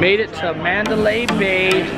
Made it to Mandalay Bay.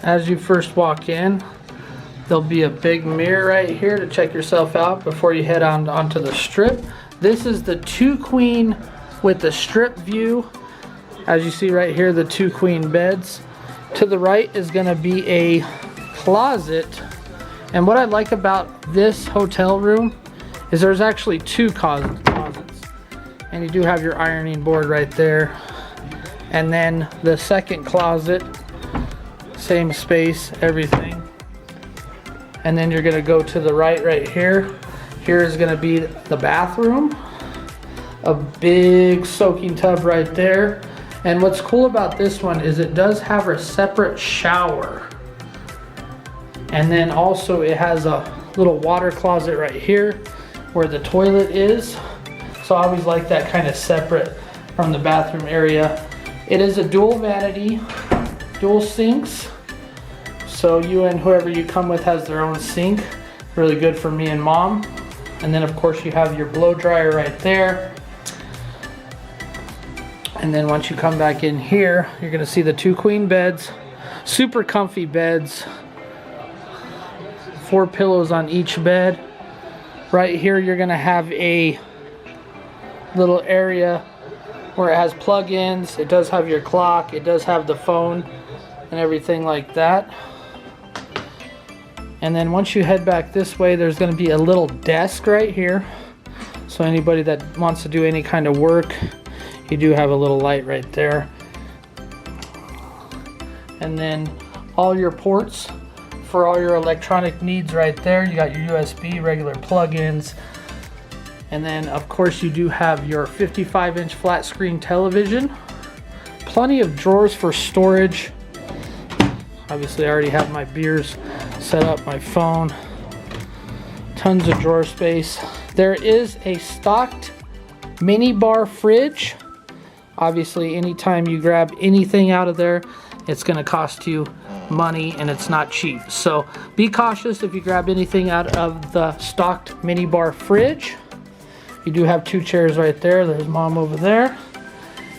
As you first walk in, there'll be a big mirror right here to check yourself out before you head onto the strip. This is the 2 queen with the strip view. As you see right here, the 2 queen beds. To the right is going to be a closet. And what I like about this hotel room is there's actually 2 closets. And you do have your ironing board right there. And then the second closet, same space, everything. And then you're gonna go to the right here. Here is gonna be the bathroom. A big soaking tub right there. And what's cool about this one is it does have a separate shower. And then also it has a little water closet right here where the toilet is. So I always like that kind of separate from the bathroom area. It is a dual vanity, dual sinks. So you and whoever you come with has their own sink. Really good for me and mom. And then of course you have your blow dryer right there. And then once you come back in here, you're gonna see the 2 queen beds. Super comfy beds. 4 pillows on each bed. Right here you're gonna have a little area where it has plug-ins. It does have your clock. It does have the phone and everything like that. And then once you head back this way, there's going to be a little desk right here. So anybody that wants to do any kind of work, you do have a little light right there. And then all your ports for all your electronic needs right there. You got your USB, regular plug-ins. And then of course you do have your 55-inch flat screen television. Plenty of drawers for storage. Obviously I already have my beers set up, my phone. Tons of drawer space. There is a stocked mini bar fridge. Obviously anytime you grab anything out of there, it's going to cost you money and it's not cheap. So be cautious if you grab anything out of the stocked mini bar fridge. You do have 2 chairs right there. There's mom over there.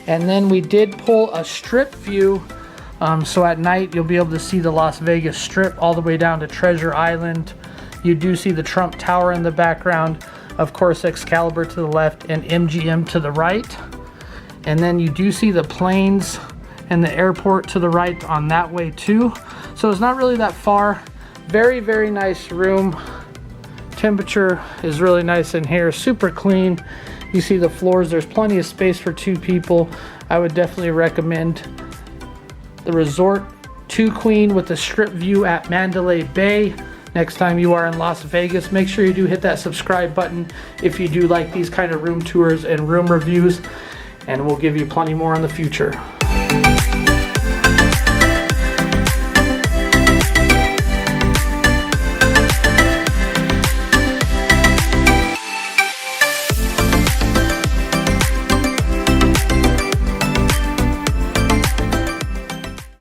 And then we did pull a strip view. So at night you'll be able to see the Las Vegas Strip all the way down to Treasure Island. You do see the Trump Tower in the background. Of course Excalibur to the left and MGM to the right. And then you do see the planes and the airport to the right on that way too. So it's not really that far. Very, very nice room. Temperature is really nice in here. Super clean. You see the floors. There's plenty of space for 2 people. I would definitely recommend the resort 2 queen with the strip view at Mandalay Bay. Next time you are in Las Vegas, make sure you do hit that subscribe button if you do like these kind of room tours and room reviews, and we'll give you plenty more in the future.